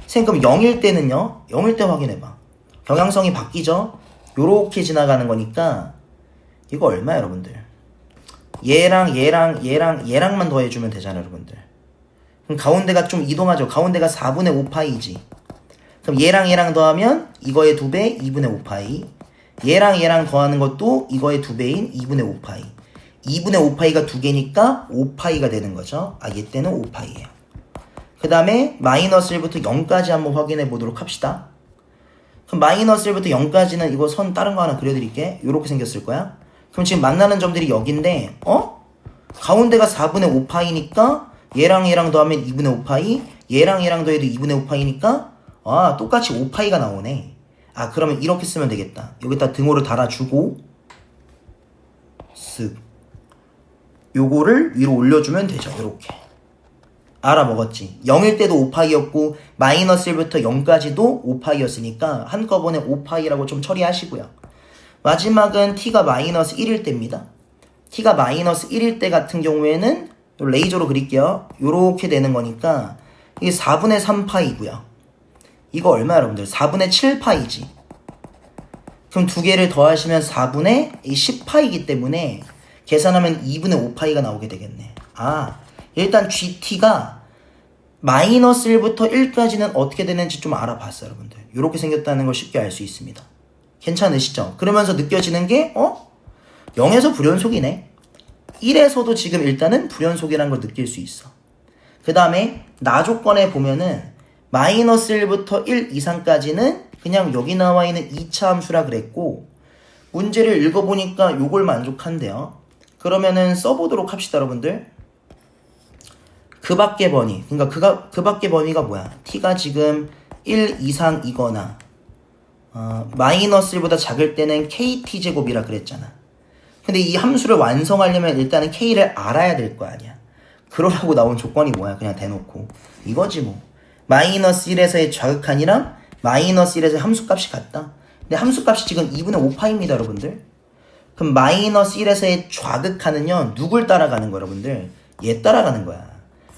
선생님 그럼 0일 때는요? 0일 때 확인해봐. 경향성이 바뀌죠? 요렇게 지나가는 거니까 이거 얼마야 여러분들? 얘랑 얘랑 얘랑 얘랑만 더해주면 되잖아 여러분들. 그럼 가운데가 좀 이동하죠. 가운데가 4분의 5파이지. 그럼 얘랑 얘랑 더하면 이거의 2배 2분의 5파이 얘랑 얘랑 더하는 것도 이거의 2배인 2분의 5파이 2분의 5파이가 2개니까 5파이가 되는 거죠. 얘 때는 5파이예요. 그 다음에 마이너스 1부터 0까지 한번 확인해 보도록 합시다. 그럼 마이너스 1부터 0까지는 이거 선 다른 거 하나 그려드릴게. 요렇게 생겼을 거야. 그럼 지금 만나는 점들이 여긴데 가운데가 4분의 5파이니까 얘랑 얘랑 더하면 2분의 5파이 얘랑 얘랑 더해도 2분의 5파이니까 똑같이 5파이가 나오네. 그러면 이렇게 쓰면 되겠다. 여기다 등호를 달아주고 쓱 요거를 위로 올려주면 되죠. 요렇게 알아먹었지. 0일 때도 5파이였고 마이너스 1부터 0까지도 5파이였으니까 한꺼번에 5파이라고 좀 처리하시고요. 마지막은 t가 마이너스 1일 때입니다. t가 마이너스 1일 때 같은 경우에는 레이저로 그릴게요. 요렇게 되는 거니까 이게 4분의 3파이고요. 이거 얼마야 여러분들? 4분의 7파이지. 그럼 두 개를 더하시면 4분의 10파이기 때문에 계산하면 2분의 5파이가 나오게 되겠네. 일단 GT가 마이너스 1부터 1까지는 어떻게 되는지 좀 알아봤어요 여러분들. 이렇게 생겼다는 걸 쉽게 알 수 있습니다. 괜찮으시죠? 그러면서 느껴지는 게 0에서 불연속이네. 1에서도 지금 일단은 불연속이라는 걸 느낄 수 있어. 그 다음에 나 조건에 보면은 마이너스 1부터 1 이상까지는 그냥 여기 나와 있는 2차 함수라 그랬고 문제를 읽어보니까 요걸 만족한대요. 그러면은 써보도록 합시다 여러분들. 그 밖의 범위, 그러니까 그 밖의 범위가 뭐야? t가 지금 1 이상이거나 마이너스 1보다 작을 때는 kt제곱이라 그랬잖아. 근데 이 함수를 완성하려면 일단은 k를 알아야 될 거 아니야. 그러라고 나온 조건이 뭐야? 그냥 대놓고 이거지 뭐. 마이너스 1에서의 좌극한이랑 마이너스 1에서의 함수값이 같다. 근데 함수값이 지금 2분의 5파입니다 여러분들. 그럼 마이너스 1에서의 좌극한은요 누굴 따라가는 거야 여러분들? 얘 따라가는 거야.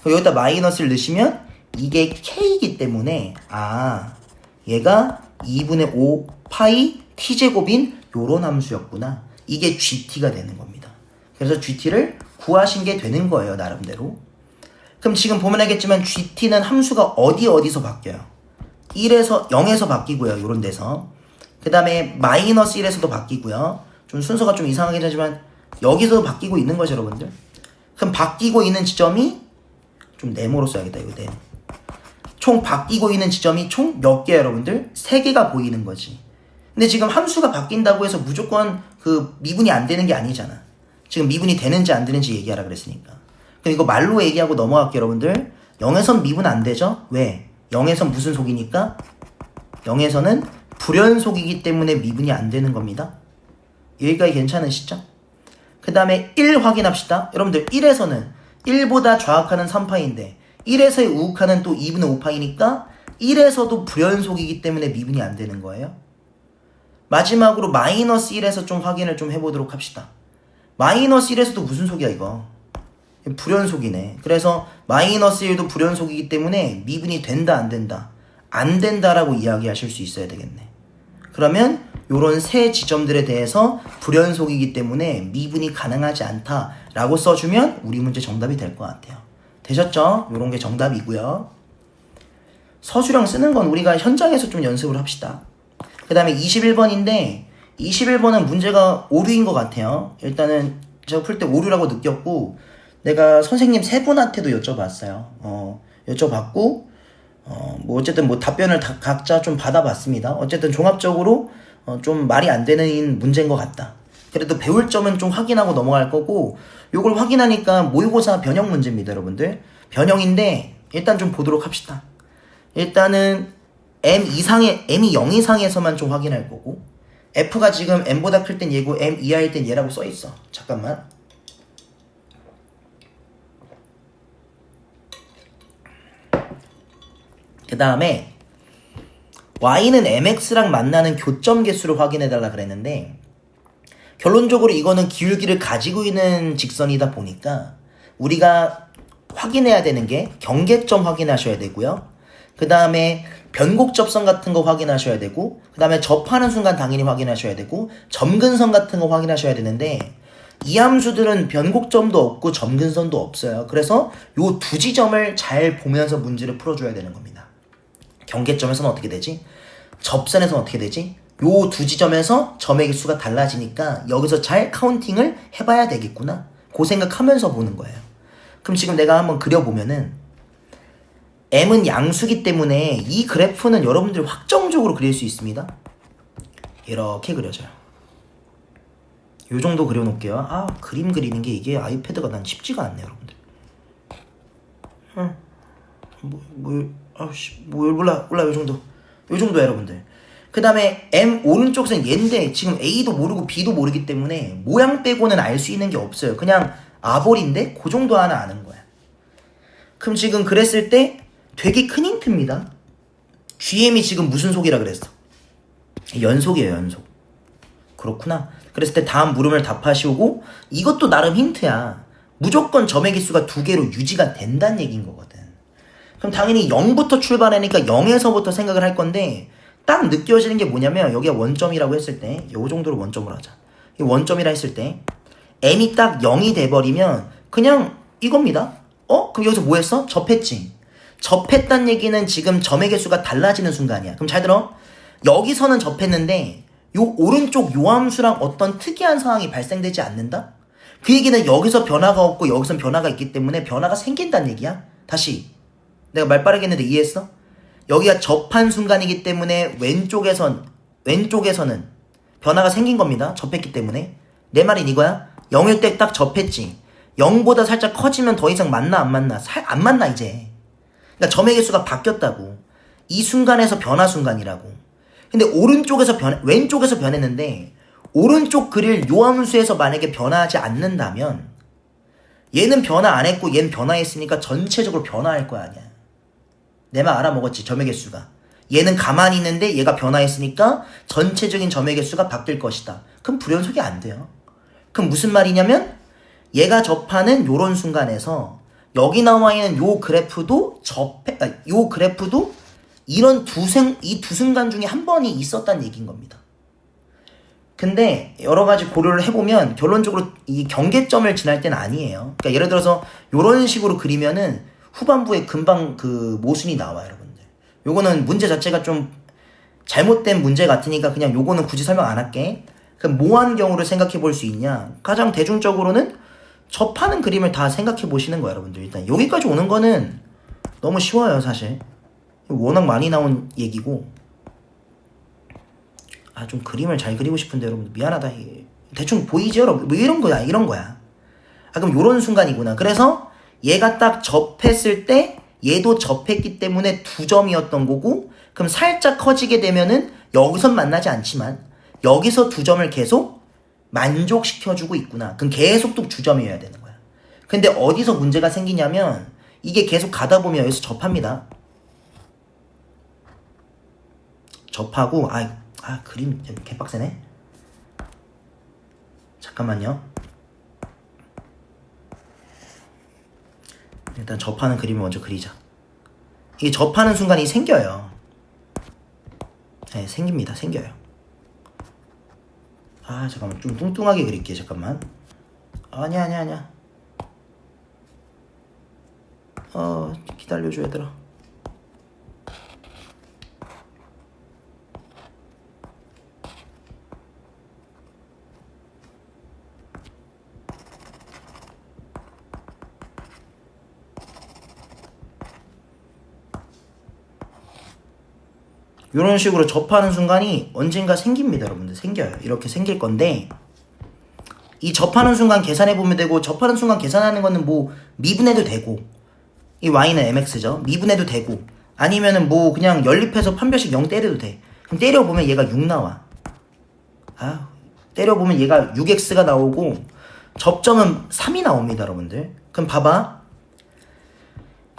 여기다 마이너스를 넣으시면 이게 k이기 때문에 얘가 2분의 5 파이 t제곱인 요런 함수였구나. 이게 gt가 되는 겁니다. 그래서 gt를 구하신 게 되는 거예요 나름대로. 그럼 지금 보면 알겠지만 gt는 함수가 어디서 바뀌어요? 1에서 0에서 바뀌고요 요런 데서. 그 다음에 마이너스 1에서도 바뀌고요. 좀 순서가 좀 이상하긴 하지만 여기서도 바뀌고 있는 거죠 여러분들. 그럼 바뀌고 있는 지점이 좀 네모로 써야겠다 이거 네모. 총 바뀌고 있는 지점이 총 몇 개야 여러분들? 3개가 보이는 거지. 근데 지금 함수가 바뀐다고 해서 무조건 그 미분이 안 되는 게 아니잖아. 지금 미분이 되는지 안 되는지 얘기하라 그랬으니까. 그럼 이거 말로 얘기하고 넘어갈게요 여러분들. 0에선 미분 안 되죠? 왜? 0에선 무슨 속이니까? 0에서는 불연속이기 때문에 미분이 안 되는 겁니다. 여기까지 괜찮으시죠? 그 다음에 1 확인합시다. 여러분들 1에서는 1보다 좌악하는 3파인데 1에서의 우극하는 또 2분의 5파이니까 1에서도 불연속이기 때문에 미분이 안 되는 거예요. 마지막으로 마이너스 1에서 좀 확인을 좀 해보도록 합시다. 마이너스 1에서도 무슨 속이야 이거? 불연속이네. 그래서 마이너스 1도 불연속이기 때문에 미분이 된다 안 된다? 안 된다라고 이야기하실 수 있어야 되겠네. 그러면 요런 세 지점들에 대해서 불연속이기 때문에 미분이 가능하지 않다라고 써주면 우리 문제 정답이 될 것 같아요. 되셨죠? 요런 게 정답이고요. 서술형 쓰는 건 우리가 현장에서 좀 연습을 합시다. 그 다음에 21번인데 21번은 문제가 오류인 것 같아요. 일단은 제가 풀 때 오류라고 느꼈고 내가 선생님 세 분한테도 여쭤봤어요. 여쭤봤고 뭐 어쨌든 뭐 답변을 다 각자 좀 받아봤습니다. 어쨌든 종합적으로 좀 말이 안 되는 문제인 것 같다. 그래도 배울 점은 좀 확인하고 넘어갈 거고 요걸 확인하니까 모의고사 변형 문제입니다, 여러분들. 변형인데 일단 좀 보도록 합시다. 일단은 m이 0 이상에서만 좀 확인할 거고 f가 지금 m보다 클 땐 얘고 m 이하일 땐 얘라고 써있어. 잠깐만. 그 다음에 y는 mx랑 만나는 교점 개수를 확인해달라 그랬는데 결론적으로 이거는 기울기를 가지고 있는 직선이다 보니까 우리가 확인해야 되는 게 경계점 확인하셔야 되고요. 그 다음에 변곡접선 같은 거 확인하셔야 되고 그 다음에 접하는 순간 당연히 확인하셔야 되고 점근선 같은 거 확인하셔야 되는데 이 함수들은 변곡점도 없고 점근선도 없어요. 그래서 요 두 지점을 잘 보면서 문제를 풀어줘야 되는 겁니다. 경계점에서는 어떻게 되지? 접선에서는 어떻게 되지? 요 두 지점에서 점의 개수가 달라지니까 여기서 잘 카운팅을 해봐야 되겠구나. 그 생각하면서 보는 거예요. 그럼 지금 내가 한번 그려보면은 m은 양수기 때문에 이 그래프는 여러분들이 확정적으로 그릴 수 있습니다. 이렇게 그려져요. 요 정도 그려놓을게요. 그림 그리는 게 이게 아이패드가 난 쉽지가 않네요, 여러분들. 몰라, 요 정도. 요 정도야, 여러분들. 그 다음에 M 오른쪽은 얘인데 지금 A도 모르고 B도 모르기 때문에 모양 빼고는 알 수 있는 게 없어요. 그냥 아볼인데 그 정도 하나 아는 거야. 그럼 지금 그랬을 때 되게 큰 힌트입니다. GM이 지금 무슨 속이라 그랬어? 연속이에요, 연속. 그렇구나. 그랬을 때 다음 물음을 답하시오고 이것도 나름 힌트야. 무조건 점의 개수가 2개로 유지가 된다는 얘기인 거거든. 그럼 당연히 0부터 출발하니까 0에서부터 생각을 할 건데 딱 느껴지는 게 뭐냐면 여기가 원점이라고 했을 때 요 정도로 원점으로 하자. 이 원점이라 했을 때 m이 딱 0이 돼버리면 그냥 이겁니다. 그럼 여기서 뭐 했어? 접했지. 접했단 얘기는 지금 점의 개수가 달라지는 순간이야. 그럼 잘 들어. 여기서는 접했는데 요 오른쪽 요 함수랑 어떤 특이한 상황이 발생되지 않는다? 그 얘기는 여기서 변화가 없고 여기선 변화가 있기 때문에 변화가 생긴다는 얘기야. 다시 내가 말 빠르게 했는데 이해했어? 여기가 접한 순간이기 때문에 왼쪽에서는 변화가 생긴 겁니다. 접했기 때문에. 내 말은 이거야. 0일 때 딱 접했지. 0보다 살짝 커지면 더 이상 만나 안 만나? 안 만나 이제. 그러니까 점의 개수가 바뀌었다고. 이 순간에서 변화 순간이라고. 근데 왼쪽에서 변했는데 오른쪽 그릴 요 함수에서 만약에 변화하지 않는다면 얘는 변화 안 했고 얘는 변화했으니까 전체적으로 변화할 거 아니야. 내 말 알아먹었지. 점의 개수가. 얘는 가만히 있는데 얘가 변화했으니까 전체적인 점의 개수가 바뀔 것이다. 그럼 불연속이 안 돼요. 그럼 무슨 말이냐면 얘가 접하는 요런 순간에서 여기 나와 있는 요 그래프도 이런 이 두 순간 중에 한 번이 있었다는 얘기인 겁니다. 근데 여러 가지 고려를 해보면 결론적으로 이 경계점을 지날 때는 아니에요. 그러니까 예를 들어서 요런 식으로 그리면은 후반부에 금방 그 모순이 나와요, 여러분들. 요거는 문제 자체가 좀 잘못된 문제 같으니까 그냥 요거는 굳이 설명 안 할게. 그럼 뭐한 경우를 생각해 볼 수 있냐? 가장 대중적으로는 접하는 그림을 다 생각해 보시는 거예요, 여러분들. 일단 여기까지 오는 거는 너무 쉬워요, 사실. 워낙 많이 나온 얘기고. 좀 그림을 잘 그리고 싶은데 여러분 미안하다. 대충 보이지, 여러분? 뭐 이런 거야. 그럼 요런 순간이구나. 그래서 얘가 딱 접했을 때 얘도 접했기 때문에 2점이었던 거고, 그럼 살짝 커지게 되면은 여기선 만나지 않지만 여기서 2점을 계속 만족시켜주고 있구나. 그럼 계속 또 2점이어야 되는 거야. 근데 어디서 문제가 생기냐면 이게 계속 가다 보면 여기서 접합니다. 접하고 그림 개빡세네. 잠깐만요. 일단 접하는 그림을 먼저 그리자. 이게 접하는 순간이 생겨요. 네, 생깁니다. 생겨요. 잠깐만, 좀 뚱뚱하게 그릴게. 잠깐만. 아니야. 기다려줘, 얘들아. 이런 식으로 접하는 순간이 언젠가 생깁니다. 여러분들 생겨요. 이렇게 생길 건데, 이 접하는 순간 계산해보면 되고, 접하는 순간 계산하는 거는 뭐 미분해도 되고, 이 y는 mx죠. 미분해도 되고, 아니면은 뭐 그냥 연립해서 판별식 0 때려도 돼. 그럼 때려보면 얘가 6 나와. 때려보면 얘가 6x가 나오고 접점은 3이 나옵니다. 여러분들. 그럼 봐봐.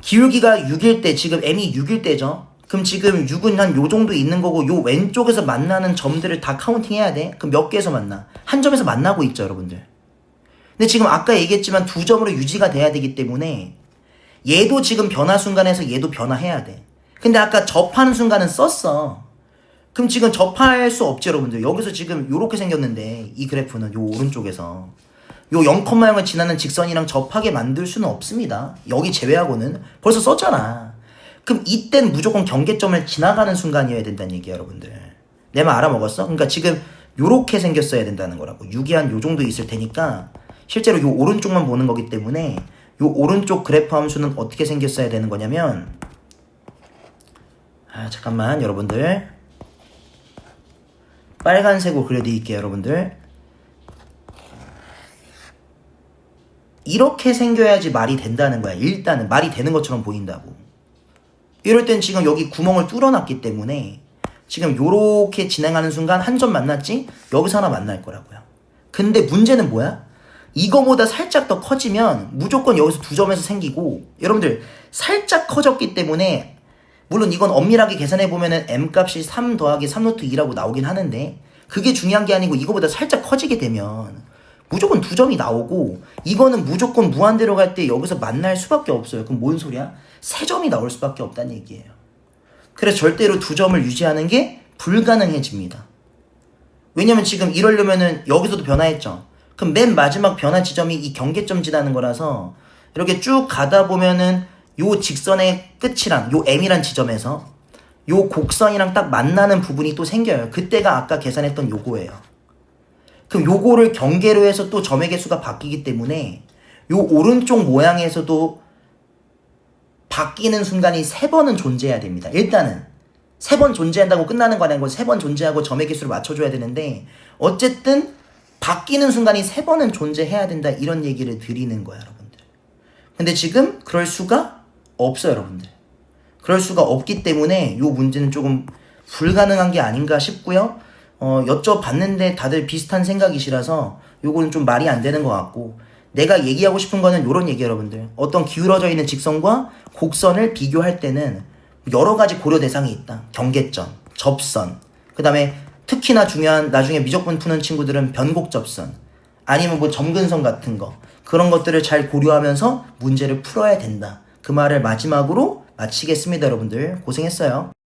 기울기가 6일 때, 지금 m이 6일 때죠. 그럼 지금 6은 한 요 정도 있는 거고, 요 왼쪽에서 만나는 점들을 다 카운팅 해야 돼. 그럼 몇 개에서 만나? 한 점에서 만나고 있죠, 여러분들. 근데 지금 아까 얘기했지만 2점으로 유지가 돼야 되기 때문에 얘도 지금 변화 순간에서 얘도 변화해야 돼. 근데 아까 접하는 순간은 썼어. 그럼 지금 접할 수 없죠, 여러분들. 여기서 지금 요렇게 생겼는데, 이 그래프는 요 오른쪽에서 요 0,0을 지나는 직선이랑 접하게 만들 수는 없습니다. 여기 제외하고는. 벌써 썼잖아. 그럼 이땐 무조건 경계점을 지나가는 순간이어야 된다는 얘기야, 여러분들. 내 말 알아먹었어? 그러니까 지금 요렇게 생겼어야 된다는 거라고. 6이 한 요 정도 있을 테니까 실제로 요 오른쪽만 보는 거기 때문에 요 오른쪽 그래프 함수는 어떻게 생겼어야 되는 거냐면, 잠깐만 여러분들, 빨간색으로 그려드릴게요. 여러분들, 이렇게 생겨야지 말이 된다는 거야. 일단은 말이 되는 것처럼 보인다고. 이럴 땐 지금 여기 구멍을 뚫어놨기 때문에 지금 요렇게 진행하는 순간 한 점 만났지? 여기서 하나 만날 거라고요. 근데 문제는 뭐야? 이거보다 살짝 더 커지면 무조건 여기서 2점에서 생기고, 여러분들 살짝 커졌기 때문에, 물론 이건 엄밀하게 계산해보면은 m값이 3 더하기 3루트 2라고 나오긴 하는데, 그게 중요한 게 아니고 이거보다 살짝 커지게 되면 무조건 2점이 나오고, 이거는 무조건 무한대로 갈 때 여기서 만날 수밖에 없어요. 그럼 뭔 소리야? 3점이 나올 수밖에 없다는 얘기예요. 그래서 절대로 2점을 유지하는 게 불가능해집니다. 왜냐면 지금 이러려면은 여기서도 변화했죠. 그럼 맨 마지막 변화 지점이 이 경계점 지나는 거라서 이렇게 쭉 가다 보면은 요 직선의 끝이랑 요 m이란 지점에서 요 곡선이랑 딱 만나는 부분이 또 생겨요. 그때가 아까 계산했던 요거예요. 그럼 요거를 경계로 해서 또 점의 개수가 바뀌기 때문에 요 오른쪽 모양에서도 바뀌는 순간이 3번은 존재해야 됩니다. 일단은 3번 존재한다고 끝나는 거 아니고 3번 존재하고 점의 개수를 맞춰줘야 되는데, 어쨌든 바뀌는 순간이 3번은 존재해야 된다, 이런 얘기를 드리는 거야, 여러분들. 근데 지금 그럴 수가 없어요, 여러분들. 그럴 수가 없기 때문에 요 문제는 조금 불가능한 게 아닌가 싶고요. 여쭤봤는데 다들 비슷한 생각이시라서 요거는 좀 말이 안 되는 것 같고, 내가 얘기하고 싶은 거는 요런 얘기, 여러분들. 어떤 기울어져 있는 직선과 곡선을 비교할 때는 여러 가지 고려 대상이 있다. 경계점, 접선, 그 다음에 특히나 중요한, 나중에 미적분 푸는 친구들은 변곡접선, 아니면 뭐 점근선 같은 거, 그런 것들을 잘 고려하면서 문제를 풀어야 된다. 그 말을 마지막으로 마치겠습니다. 여러분들 고생했어요.